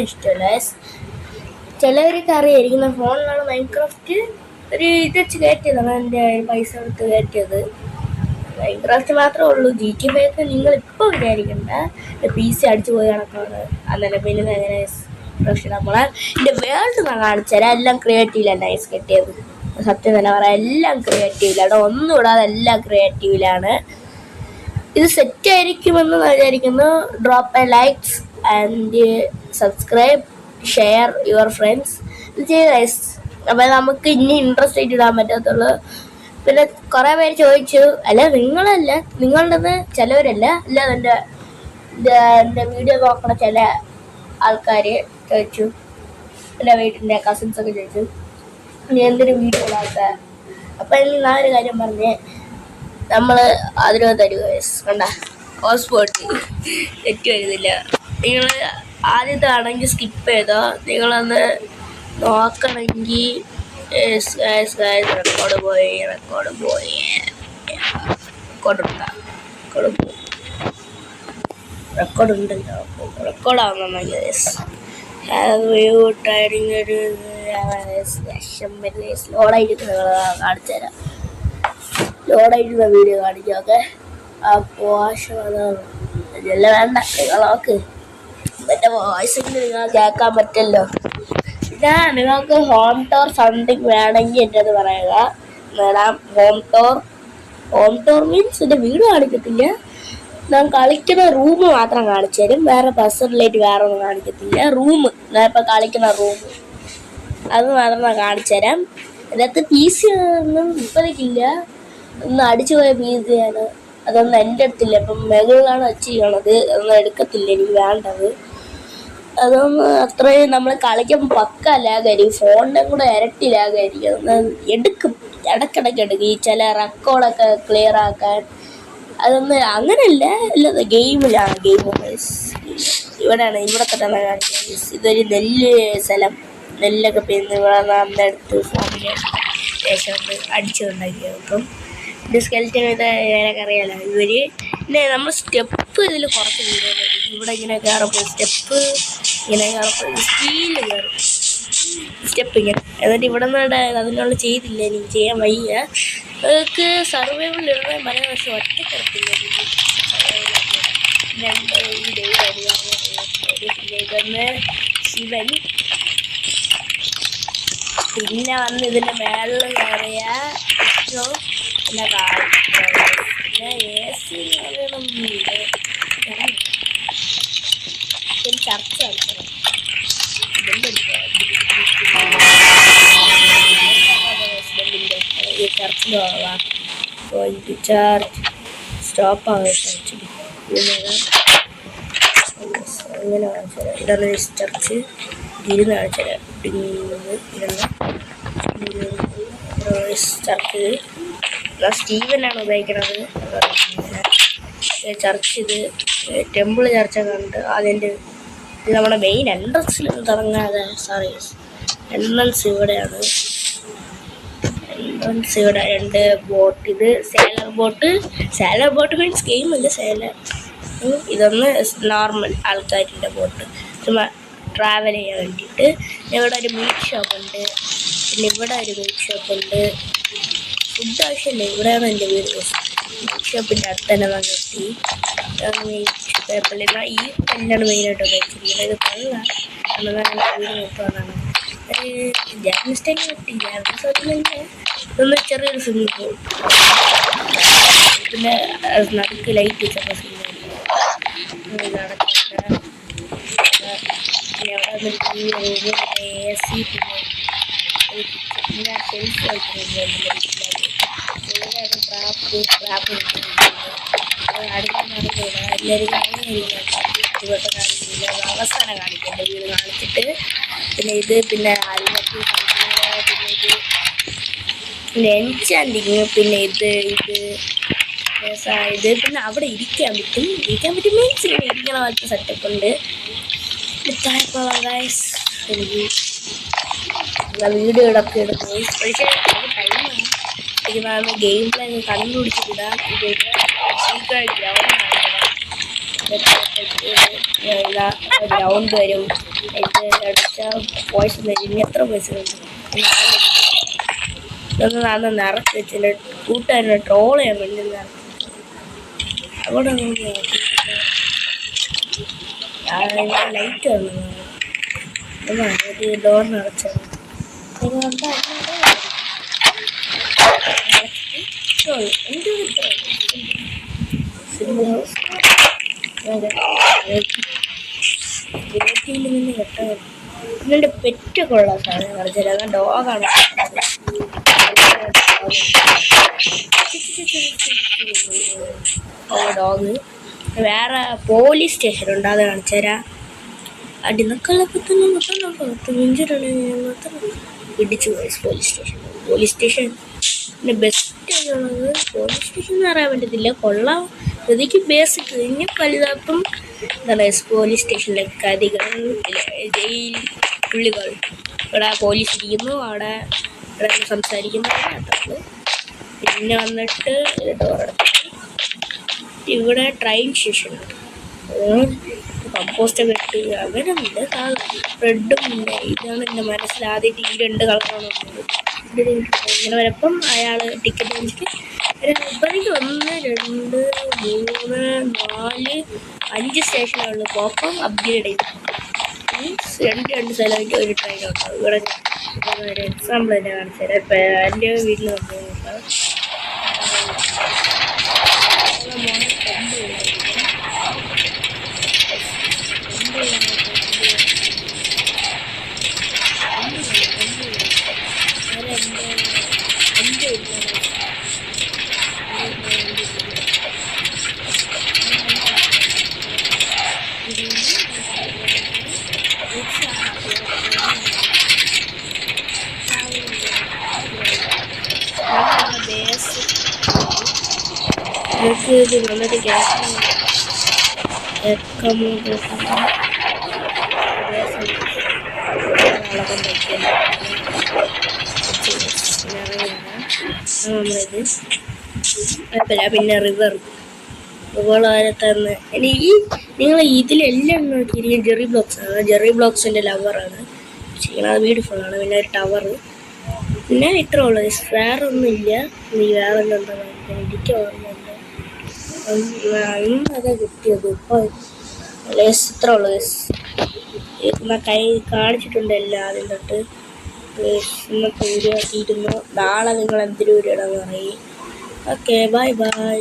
ഇഷ്ടമല്ല. ചിലവർക്ക് അറിയായിരിക്കുന്ന ഫോണിലാണ് മൈൻക്രാഫ്റ്റ് ഒരു ഇത് വെച്ച് കയറ്റിയതാണ്. എൻ്റെ പൈസ കൊടുത്ത് കയറ്റിയത്. മൈൻക്രാഫ്റ്റ് മാത്രമേ ഉള്ളൂ. GTA 5 ഒക്കെ നിങ്ങൾ ഇപ്പോൾ വിചാരിക്കണ്ട PC അടിച്ചു പോയി കണക്കാണ്. അന്നേരം പിന്നെ എങ്ങനെ പ്രശ്നം നമ്മളെ എൻ്റെ വേൾഡ് ഞാൻ കാണിച്ചുതരാം. എല്ലാം ക്രിയേറ്റീവിലാണ് നൈസ് കെട്ടിയത്. സത്യം തന്നെ പറയാം, എല്ലാം ക്രിയേറ്റീവിലാണ്. ഒന്നും ഇടാതെ എല്ലാം ക്രിയേറ്റീവിലാണ്. ഇത് സെറ്റ് ആയിരിക്കുമെന്ന് വിചാരിക്കുന്നു. Drop A likes and subscribe, share your friends. ഇത് ചെയ്ത് അപ്പം നമുക്ക് ഇനി ഇൻട്രസ്റ്റ് ആയിട്ട് ഇടാൻ പറ്റത്തുള്ളൂ. പിന്നെ കുറേ പേര് ചോദിച്ചു, അല്ല നിങ്ങളല്ല, നിങ്ങളുടേത് ചിലവരല്ല, അല്ലാതെ എൻ്റെ വീഡിയോ നോക്കണ ചില ആൾക്കാർ ചോദിച്ചു, എൻ്റെ വീട്ടിൻ്റെ കസിൻസൊക്കെ ചോദിച്ചു നീ എന്തൊരു വീഡിയോ ഇടാത്ത. അപ്പം ഞാൻ ഒരു കാര്യം പറഞ്ഞേ, നമ്മൾ അതിന് തരുക കണ്ട ഹോസ്പോട്ട് തെറ്റ് വരുന്നില്ല. നിങ്ങൾ ആദ്യത്തെ ആണെങ്കിൽ സ്കിപ്പ് ചെയ്തോ. നിങ്ങളൊന്ന് നോക്കണമെങ്കിൽ റെക്കോർഡ് പോയി റെക്കോർഡ് ഉണ്ടല്ലോ, റെക്കോർഡാവുന്ന ലോഡായിട്ട് കാണിച്ചു തരാം. ലോഡായിട്ടുള്ള വീഡിയോ കാണിക്കൊക്കെ ഇതെല്ലാം വേണ്ട, നിങ്ങൾ നോക്ക്. എൻ്റെ വോയിസെങ്കിലും നിങ്ങൾ കേൾക്കാൻ പറ്റല്ലോ. പിന്നെ നിങ്ങൾക്ക് ഹോം ടൂർ സംതിങ് വേണമെങ്കിൽ എൻ്റെ അത് പറയുക. നേടാം ഹോം ടൂർ മീൻസ് എൻ്റെ വീട് കാണിക്കത്തില്ല, ഞാൻ കളിക്കുന്ന റൂം മാത്രം കാണിച്ചു തരും. വേറെ പേഴ്സണലായിട്ട് വേറെ ഒന്നും കാണിക്കത്തില്ല. ഞാൻ ഇപ്പം കളിക്കുന്ന റൂം അത് മാത്രം ഞാൻ കാണിച്ചു തരാം. ഇതിനകത്ത് PC ഒന്നും ഇപ്പോഴേക്കില്ല, ഒന്ന് അടിച്ചു പോയ PC അതൊന്നും എൻ്റെ അടുത്തില്ല. ഇപ്പം മെഗിളാണ് വെച്ച് ചെയ്യണത്, അതൊന്നും എടുക്കത്തില്ല, എനിക്ക് വേണ്ടത്. അതൊന്നും അത്രയും നമ്മൾ കളിക്കുമ്പോൾ പക്ക ലാഗായിരിക്കും, ഫോണിൻ്റെ കൂടെ ഇരട്ടി ലാഗായിരിക്കും. അതൊന്ന് എടുക്കും, ഇടയ്ക്കിടയ്ക്ക് എടുക്കും ഈ ചില റെക്കോർഡൊക്കെ ക്ലിയർ ആക്കാൻ. അതൊന്നും അങ്ങനെയല്ല, അല്ലാതെ ഗെയിമിലാണ്. ഇവിടെ തന്നെ കാണിക്കുന്നത്. ഇതൊരു നെല്ല് സ്ഥലം, നെല്ലൊക്കെ പിന്നെ ഇവിടെ നമ്മളെടുത്ത് ഫോണിൽ ശേഷം അടിച്ചുണ്ടാക്കിയത്. അപ്പം ഇത് സ്കെൽറ്റൻ ഇത് എനിക്കറിയാലോ. പിന്നെ നമ്മൾ സ്റ്റെപ്പ് ഇതിൽ കുറച്ച് വീഡിയോ ഇവിടെ ഇങ്ങനെ കയറപ്പോൾ സ്റ്റെപ്പ് ഇങ്ങനെ കയറപ്പോൾ സ്പീഡിൽ കയറും സ്റ്റെപ്പ് ഇങ്ങനെ. എന്നിട്ട് ഇവിടെ നിന്ന് അതിനുള്ള ചെയ്തില്ല, എനിക്ക് ചെയ്യാൻ വയ്യ. അതൊക്കെ സർവൈവൽ ഇടുന്ന മലയാളം പക്ഷെ ഒറ്റ കിടത്തില്ല. ഇതൊന്ന് ശിവൻ, പിന്നെ വന്ന് ഇതിൻ്റെ മേളിൽ കയറിയ ഏറ്റവും പിന്നെ കാര്യം പിന്നെ AC പറയണമെന്നില്ല. ചർച്ച കളിക്കണം. ഈ ചർച്ചിൽ പോവാം. പോയിന്റ് ചാർജ് സ്റ്റോപ്പ് ആയിട്ട് അങ്ങനെ കാണിച്ചാൽ ഇതാണ് ചർച്ച്. ഇരുന്ന് കാണിച്ചാൽ ചർച്ച് സ്റ്റീവനാണ് ഉപയോഗിക്കണത്. ചർച്ച് ഇത് ടെമ്പിൾ ചർച്ചൊക്കെ ഉണ്ട്. അതിൻ്റെ ഇത് നമ്മുടെ മെയിൻ എൻട്രൻസിൽ തുടങ്ങാതെ എൻട്രൻസ് ഇവിടെയാണ്. എൻട്രൻസ് ഇവിടെ രണ്ട് ബോട്ട്, ഇത് സേലർ ബോട്ട് മീൻസ് ഗെയിമല്ല സേലർ. ഇതൊന്ന് നോർമൽ ആൾക്കാരുടെ ബോട്ട്, ചുമ്മാ ട്രാവൽ ചെയ്യാൻ വേണ്ടിയിട്ട്. ഇവിടെ ഒരു മീറ്റ് ഷോപ്പുണ്ട്, പിന്നെ ഇവിടെ ഒരു മീറ്റ് ഷോപ്പുണ്ട്. ഫുഡ് ആവശ്യമില്ല, ഇവിടെയാണ് എൻ്റെ വീട്. മീറ്റ് ഷോപ്പിൻ്റെ അടുത്ത് തന്നെ വന്നെത്തി. കുഴപ്പമില്ല. ഈ കല്ലാണ് മെയിനായിട്ട് ഉപയോഗിച്ചിരിക്കുന്നത്. ഇത് കല്ലാണ്, വീട് നോക്കാനാണ്. ഒരു ജാമിസ്റ്റൈൻ കിട്ടിയില്ല. ഇതൊന്ന് ചെറിയൊരു സ്വിമ്മിംഗ് പൂൾ, പിന്നെ നടുക്ക് ലൈറ്റ് വെച്ചൊക്കെ സ്വിമ്മിംഗ് പൂൾ നടക്കുന്നുണ്ട്. പിന്നെ അവിടെ വന്ന് TV റൂം, പിന്നെ AC, പിന്നെ ഷെൽഫ് കളിക്കുന്നുണ്ട്. ട്രാപ്പ് അടുത്ത എല്ലാവരും ഇതൊക്കെ കാണിക്കുന്നില്ല. അവസാനം കാണിക്കും എൻ്റെ വീട് കാണിച്ചിട്ട്. പിന്നെ ഇത് പിന്നെ ആൽമത്തി, പിന്നെ ഇത് എൻചാൻഡിങ്, പിന്നെ ഇത് പിന്നെ അവിടെ ഇരിക്കാൻ പറ്റും മീൻസ് ഇങ്ങനെ ഇരിക്കണ പോലത്തെ സെറ്റപ്പ് ഉണ്ട്. എനിക്ക് വീഡിയോ ഇടയ്ക്ക് എടുക്കും. പക്ഷേ ടൈമാണ് എനിക്ക് ഗെയിം പ്ലേ കണ്ടുപിടിച്ചിട്ടിടാം. സീക്രട്ട് ഗ്രൗണ്ട് ഗ്രൗണ്ട് വരും. ഇത് അടിച്ചാൽ പോയിസ് വരും. ഇനി എത്ര പൈസ ഉണ്ട്? ഇതൊന്ന് നാന്ന് നിറച്ച് വെച്ചിട്ട് കൂട്ടുകാരനെ ട്രോൾ ചെയ്യാൻ വേണ്ടി അവിടെ ലൈറ്റ് വന്നു ഡോർ നിറച്ചത് നിന്ന് കെട്ടത്. ഇതിൻ്റെ പെറ്റൊക്കെ ഉള്ള സാധനം കളിച്ചത്. അത് ഡോഗാണ്. ഡോഗ്. വേറെ പോലീസ് സ്റ്റേഷൻ ഉണ്ട്, അത് കാണിച്ചു തരാം. അടിനക്കളപ്പത്തുനിന്ന് ഇടിച്ചു പോലീസ് സ്റ്റേഷൻ പിന്നെ ബെസ്റ്റ് ആയിട്ടുള്ളത് പോലീസ് സ്റ്റേഷൻ എന്ന് പറയാൻ പറ്റത്തില്ല, കൊള്ളാം. ഇതിക്ക് ബേസിക് ഇനി വലുതാപ്പം എന്താണ് പോലീസ് സ്റ്റേഷനിലെ കഥകൾ, ജയിൽ പുള്ളികൾ. ഇവിടെ പോലീസ് ഇരിക്കുന്നു, അവിടെ സംസാരിക്കുന്നു. പിന്നെ വന്നിട്ട് ഇവിടെ ട്രെയിൻ സ്റ്റേഷൻ ഉണ്ട്. കമ്പോസ്റ്റൊക്കെ ഇട്ട് അങ്ങനെയുണ്ട്. റെഡും ഉണ്ട്. ഇതാണ് എൻ്റെ മനസ്സിൽ ആദ്യമായിട്ട് ഈ 2 കളറാണ് വന്നത്. ഇങ്ങനെ വരപ്പം അയാൾ ടിക്കറ്റ് മേടിച്ചിട്ട് 1 2 3 4 5 സ്റ്റേഷനുകളിൽ പോപ്പം അപ്ഗ്രേഡ് ചെയ്തു. രണ്ട് സ്ഥലമായിട്ട് ഒരു ട്രെയിൻ ഉണ്ടാവും. ഇവിടെ ഒരു എക്സാമ്പിൾ തന്നെ കാണിച്ചു തരാം. ഇപ്പം എൻ്റെ വീട്ടിൽ വന്നു ഇത് വന്നിട്ട് ഗ്യാസ് നമ്മളിത് കുഴപ്പമില്ല. പിന്നെ റിവർ വരെ തന്നെ എനിക്ക് നിങ്ങൾ ഇതിലെല്ലാം നോക്കിയിരിക്കും. ജെറി ബ്ലോക്സ് ആണ്. ജെറി ബ്ലോക്സിൻ്റെ ലവറാണ് ചെയ്യുന്നത്. ബ്യൂട്ടിഫുള്ളാണ്. പിന്നെ ഒരു ടവർ. പിന്നെ ഇത്ര ഉള്ളത്. വേറെ ഒന്നുമില്ല. നീ വേറെ എന്താ എനിക്ക് ഓർമ്മയുണ്ട്. ഇന്നതാ കിട്ടിയത്. ഇപ്പോൾ ഇത്ര ഉള്ളത്. കൈ കാണിച്ചിട്ടുണ്ട് എല്ലാം ആദ്യം തൊട്ട്. ഇന്നത്തെ വീഡിയോ ആക്കിയിരുന്നു. നാളെ നിങ്ങൾ എന്തൊരു വീഡിയോ ഇടാന്ന് പറയും. Okay, bye bye.